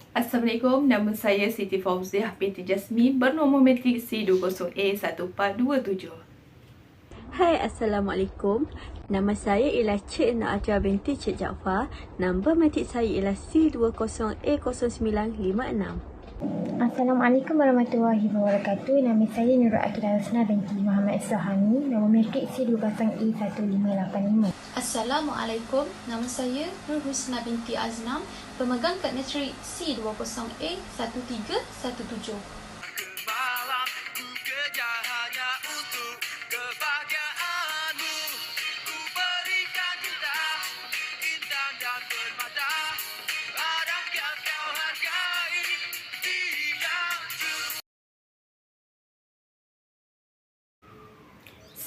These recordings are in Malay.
Assalamualaikum, nama saya Siti Fauziah binti Jasmi bernombor metrik C20A1427. Hai, Assalamualaikum. Nama saya ialah Cik Naaja binti Cik Jaafar. Nombor matrik saya ialah C20A0956. Assalamualaikum warahmatullahi wabarakatuh. Nama saya Nurul Akidah Husna binti Muhammad Islahami. Nombor matrik C20E1585. Assalamualaikum, nama saya Nur Husna binti Aznam, pemegang kad matrik C20A1317.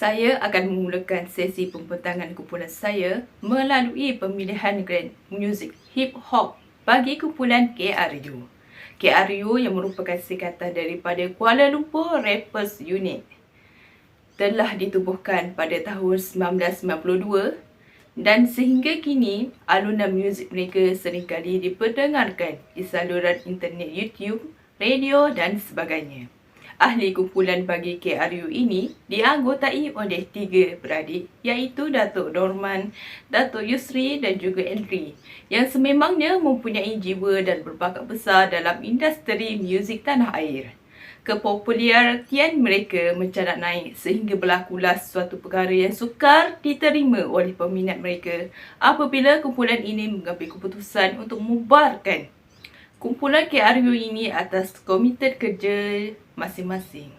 Saya akan memulakan sesi pembentangan kumpulan saya melalui pemilihan Grand Music Hip Hop bagi kumpulan KRU. KRU yang merupakan singkatan daripada Kuala Lumpur Rappers Unit telah ditubuhkan pada tahun 1992 dan sehingga kini alunan muzik mereka seringkali diperdengarkan di saluran internet YouTube, radio dan sebagainya. Ahli kumpulan bagi KRU ini dianggotai oleh 3 beradik iaitu Datuk Norman, Datuk Yusri dan juga Andri yang sememangnya mempunyai jiwa dan berbakat besar dalam industri muzik tanah air. Kepopularitian mereka mencarat naik sehingga berlakulah suatu perkara yang sukar diterima oleh peminat mereka apabila kumpulan ini mengambil keputusan untuk membubarkan kumpulan KRU ini atas komite kerja masing-masing.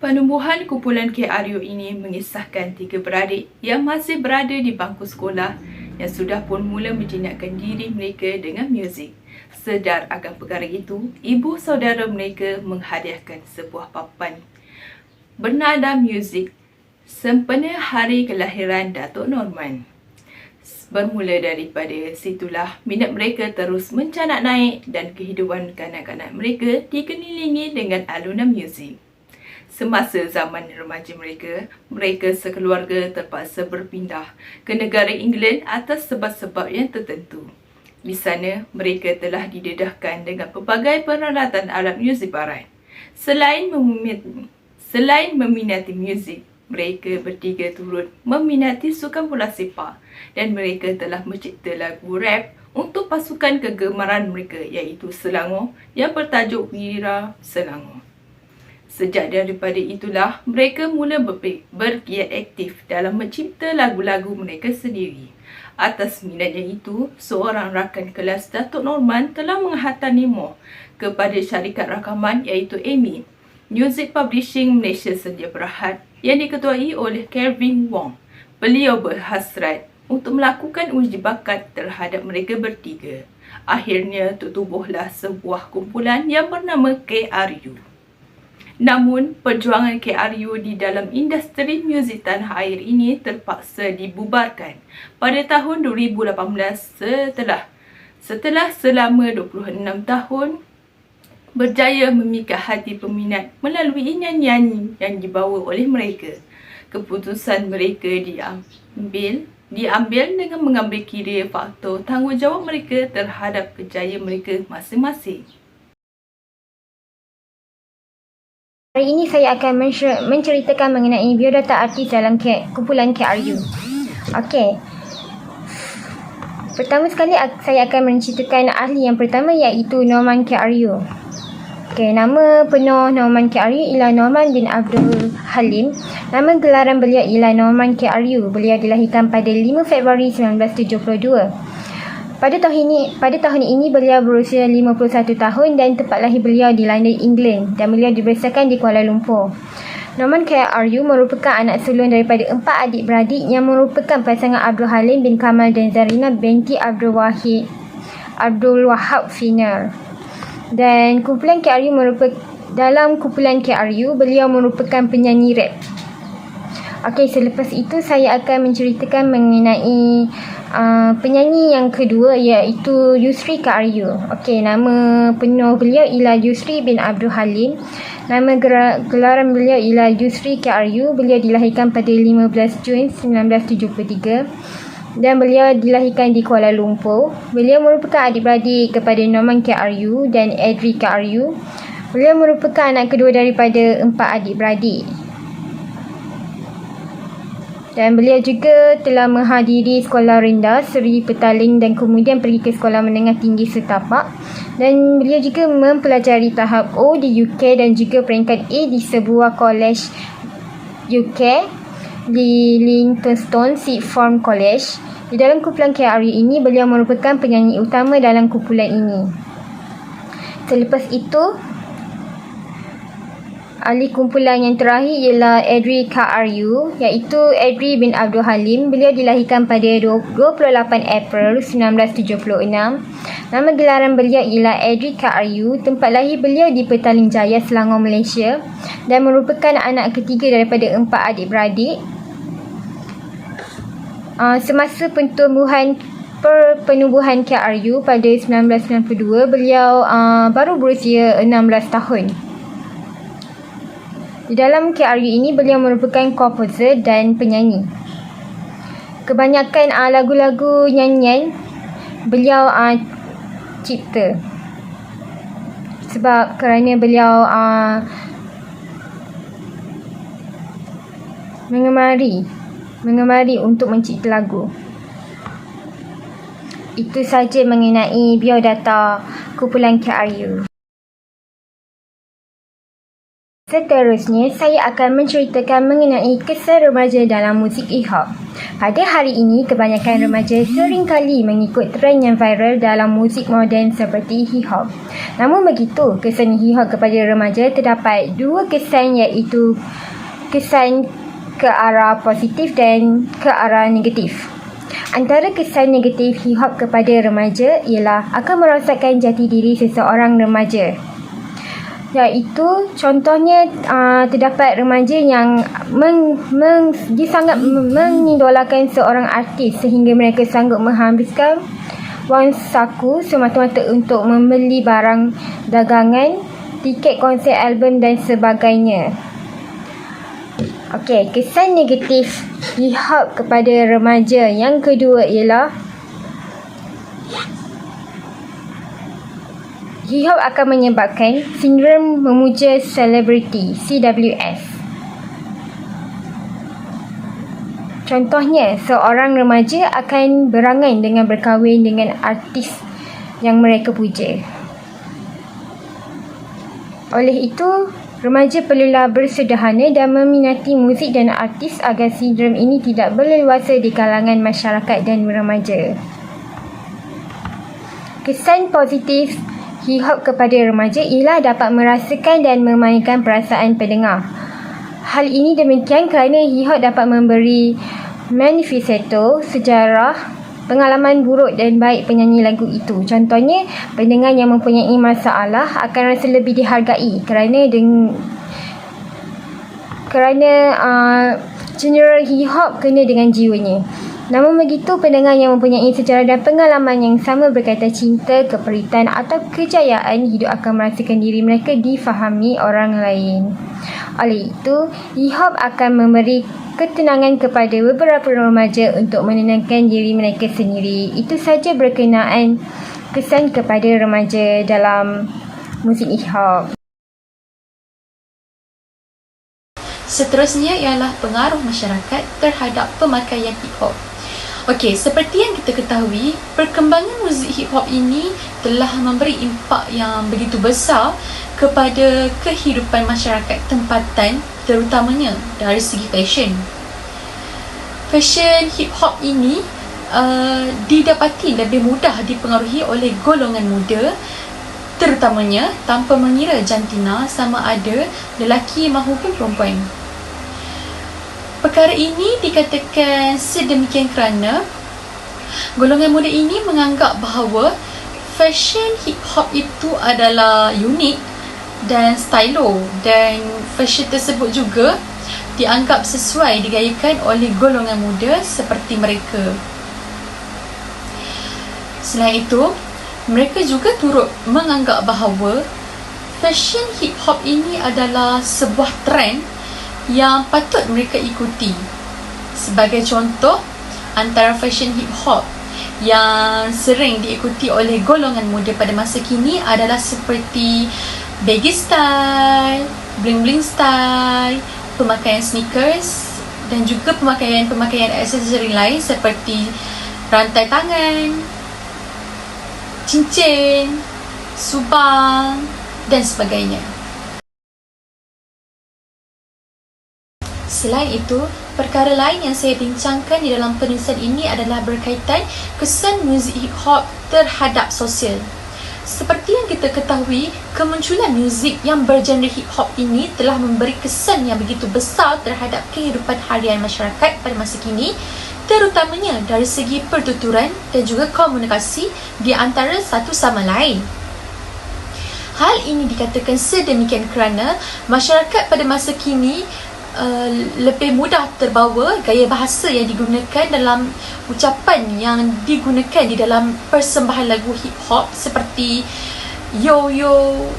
Penubuhan kumpulan KRU ini mengisahkan 3 beradik yang masih berada di bangku sekolah yang sudah pun mula menjinakkan diri mereka dengan muzik. Sedar akan perkara itu, ibu saudara mereka menghadiahkan sebuah papan bernada muzik sempena hari kelahiran Datuk Norman. Bermula daripada situlah, minat mereka terus mencanak naik dan kehidupan kanak-kanak mereka dikelilingi dengan alunan muzik. Semasa zaman remaja mereka, mereka sekeluarga terpaksa berpindah ke negara England atas sebab-sebab yang tertentu. Di sana, mereka telah didedahkan dengan pelbagai peralatan alat muzik barat. Selain meminati muzik, mereka bertiga turut meminati sukan bola sepak dan mereka telah mencipta lagu rap untuk pasukan kegemaran mereka iaitu Selangor yang bertajuk Wira Selangor. Sejak daripada itulah, mereka mula bergiat aktif dalam mencipta lagu-lagu mereka sendiri. Atas minatnya itu, seorang rakan kelas Datuk Norman telah menghantar nemo kepada syarikat rakaman iaitu AMI, Music Publishing Malaysia Sedia Berhad yang diketuai oleh Kelvin Wong. Beliau berhasrat untuk melakukan uji bakat terhadap mereka bertiga. Akhirnya tertubuhlah sebuah kumpulan yang bernama KRU. Namun, perjuangan KRU di dalam industri muzik tanah air ini terpaksa dibubarkan pada tahun 2018 setelah selama 26 tahun berjaya memikat hati peminat melalui nyanyian yang dibawa oleh mereka. Keputusan mereka diambil dengan mengambil kira faktor tanggungjawab mereka terhadap kerjaya mereka masing-masing. Hari ini saya akan menceritakan mengenai biodata artis dalam kumpulan KRU. Okey. Pertama sekali saya akan menceritakan ahli yang pertama iaitu Norman KRU. Okey, nama penuh Norman KRU ialah Norman bin Abdul Halim. Nama gelaran beliau ialah Norman KRU. Beliau dilahirkan pada 5 Februari 1972. Pada tahun ini beliau berusia 51 tahun dan tempat lahir beliau di London, England dan beliau dibesarkan di Kuala Lumpur. Norman KRU merupakan anak sulung daripada 4 adik-beradik yang merupakan pasangan Abdul Halim bin Kamal dan Zarina binti Abdul Wahab Final. Dan kumpulan KRU dalam kumpulan KRU beliau merupakan penyanyi rap. Okey, selepas itu saya akan menceritakan mengenai penyanyi yang kedua iaitu Yusri KRU. Okey, nama penuh beliau ialah Yusri bin Abdul Halim. Nama gelaran beliau ialah Yusri KRU. Beliau dilahirkan pada 15 Jun 1973. dan beliau dilahirkan di Kuala Lumpur. Beliau merupakan adik-beradik kepada Norman K. Aryu dan Adri K. Aryu. Beliau merupakan anak kedua daripada 4 adik-beradik. Dan beliau juga telah menghadiri sekolah rendah Seri Petaling dan kemudian pergi ke sekolah menengah tinggi Setapak. Dan beliau juga mempelajari tahap O di UK dan juga peringkat A di sebuah kolej UK di Leytonstone Sixth Form College. Di dalam kumpulan KRU ini, beliau merupakan penyanyi utama dalam kumpulan ini. Selepas itu, ahli kumpulan yang terakhir ialah Adri K. Aryu, iaitu Adri bin Abdul Halim. Beliau dilahirkan pada 28 April 1976. Nama gelaran beliau ialah Adri K. Aryu. Tempat lahir beliau di Petaling Jaya, Selangor, Malaysia, dan merupakan anak ketiga daripada 4 adik-beradik. Semasa penubuhan KRU pada 1992, beliau baru berusia 16 tahun. Di dalam KRU ini, beliau merupakan komposer dan penyanyi. Kebanyakan lagu-lagu nyanyian beliau cipta. Sebab kerana beliau mengemari untuk mencipta lagu. Itu saja mengenai biodata kumpulan KRU. Seterusnya, saya akan menceritakan mengenai kesan remaja dalam muzik hip-hop. Pada hari ini, kebanyakan remaja seringkali mengikut trend yang viral dalam muzik moden seperti hip-hop. Namun begitu, kesan hip-hop kepada remaja terdapat 2 kesan, iaitu kesan ke arah positif dan ke arah negatif. Antara kesan negatif hip-hop kepada remaja ialah akan merosakkan jati diri seseorang remaja. Iaitu contohnya terdapat remaja yang dia sangat mengidolakan seorang artis sehingga mereka sanggup menghabiskan wang saku semata-mata untuk membeli barang dagangan, tiket konser album dan sebagainya. Okey, kesan negatif hip-hop kepada remaja yang kedua ialah hip-hop akan menyebabkan sindrom memuja selebriti, CWS. Contohnya, seorang remaja akan berangan dengan berkahwin dengan artis yang mereka puja. Oleh itu, remaja perlulah bersederhana dan meminati muzik dan artis agar sindrom ini tidak berleluasa di kalangan masyarakat dan remaja. Kesan positif hip-hop kepada remaja ialah dapat merasakan dan memainkan perasaan pendengar. Hal ini demikian kerana hip-hop dapat memberi manifesto sejarah pengalaman buruk dan baik penyanyi lagu itu. Contohnya, pendengar yang mempunyai masalah akan rasa lebih dihargai kerana genre hip-hop kena dengan jiwanya. Namun begitu, pendengar yang mempunyai sejarah dan pengalaman yang sama berkaitan cinta, keperitan atau kejayaan hidup akan merasakan diri mereka difahami orang lain. Oleh itu, hip-hop akan memberi ketenangan kepada beberapa remaja untuk menenangkan diri mereka sendiri. Itu saja berkenaan kesan kepada remaja dalam muzik hip-hop. Seterusnya ialah pengaruh masyarakat terhadap pemakaian hip-hop. Okey, seperti yang kita ketahui, perkembangan muzik hip-hop ini telah memberi impak yang begitu besar kepada kehidupan masyarakat tempatan, terutamanya dari segi fashion. Fashion hip-hop ini didapati lebih mudah dipengaruhi oleh golongan muda, terutamanya tanpa mengira jantina sama ada lelaki maupun perempuan. Perkara ini dikatakan sedemikian kerana golongan muda ini menganggap bahawa fashion hip-hop itu adalah unik dan stylo, dan fashion tersebut juga dianggap sesuai digayakan oleh golongan muda seperti mereka. Selain itu, mereka juga turut menganggap bahawa fashion hip-hop ini adalah sebuah trend yang patut mereka ikuti. Sebagai contoh, antara fashion hip hop yang sering diikuti oleh golongan muda pada masa kini adalah seperti baggy style, bling bling style, pemakaian sneakers dan juga pemakaian aksesori lain seperti rantai tangan, cincin, subang dan sebagainya. Selain itu, perkara lain yang saya bincangkan di dalam penulisan ini adalah berkaitan kesan muzik hip hop terhadap sosial. Seperti yang kita ketahui, kemunculan muzik yang bergenre hip hop ini telah memberi kesan yang begitu besar terhadap kehidupan harian masyarakat pada masa kini, terutamanya dari segi pertuturan dan juga komunikasi di antara satu sama lain. Hal ini dikatakan sedemikian kerana masyarakat pada masa kini lebih mudah terbawa gaya bahasa yang digunakan dalam ucapan yang digunakan di dalam persembahan lagu hip hop seperti yo yo,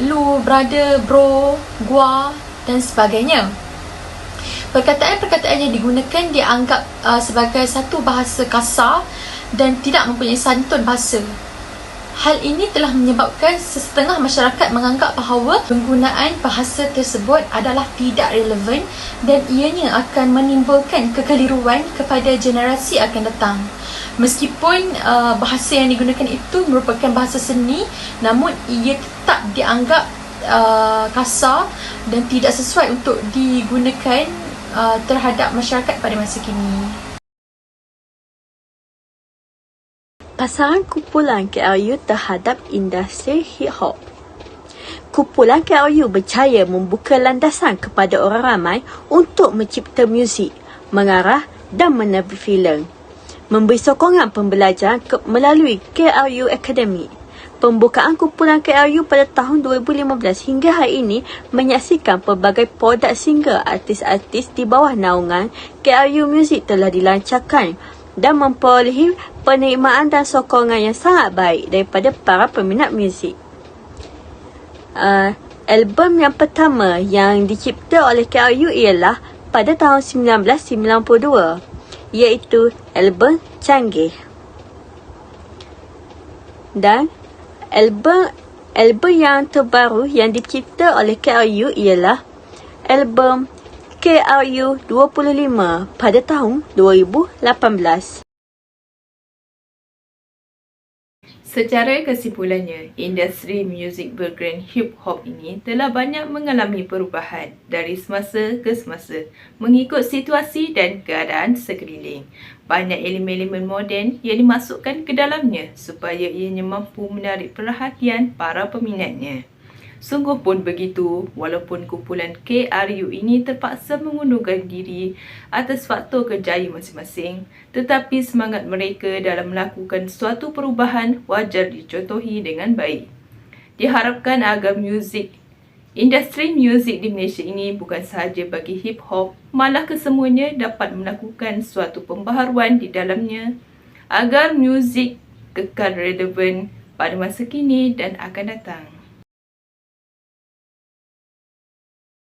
lu, brother, bro, gua dan sebagainya. Perkataan-perkataan yang digunakan dianggap sebagai satu bahasa kasar dan tidak mempunyai santun bahasa. Hal ini telah menyebabkan setengah masyarakat menganggap bahawa penggunaan bahasa tersebut adalah tidak relevan dan ianya akan menimbulkan kekeliruan kepada generasi akan datang. Meskipun bahasa yang digunakan itu merupakan bahasa seni, namun ia tetap dianggap kasar dan tidak sesuai untuk digunakan terhadap masyarakat pada masa kini. Pasaran kumpulan KRU terhadap industri hip hop. Kumpulan KRU berjaya membuka landasan kepada orang ramai untuk mencipta muzik, mengarah dan menerbit filem. Memberi sokongan pembelajaran melalui KRU Academy. Pembukaan kumpulan KRU pada tahun 2015 hingga hari ini menyaksikan pelbagai produk single artis-artis di bawah naungan KRU Music telah dilancarkan dan memperolehi penerimaan dan sokongan yang sangat baik daripada para peminat muzik. Album yang pertama yang dicipta oleh KRU ialah pada tahun 1992, iaitu album Canggih. Dan album yang terbaru yang dicipta oleh KRU ialah album KRU 25 pada tahun 2018. Secara kesimpulannya, industri muzik bergeran hip hop ini telah banyak mengalami perubahan dari semasa ke semasa mengikut situasi dan keadaan sekeliling. Banyak elemen-elemen moden yang dimasukkan ke dalamnya supaya ianya mampu menarik perhatian para peminatnya. Sungguh pun begitu, walaupun kumpulan KRU ini terpaksa mengundurkan diri atas faktor kejayaan masing-masing, tetapi semangat mereka dalam melakukan suatu perubahan wajar dicontohi dengan baik. Diharapkan agar industri muzik di Malaysia ini bukan sahaja bagi hip hop, malah kesemuanya dapat melakukan suatu pembaharuan di dalamnya agar muzik kekal relevan pada masa kini dan akan datang.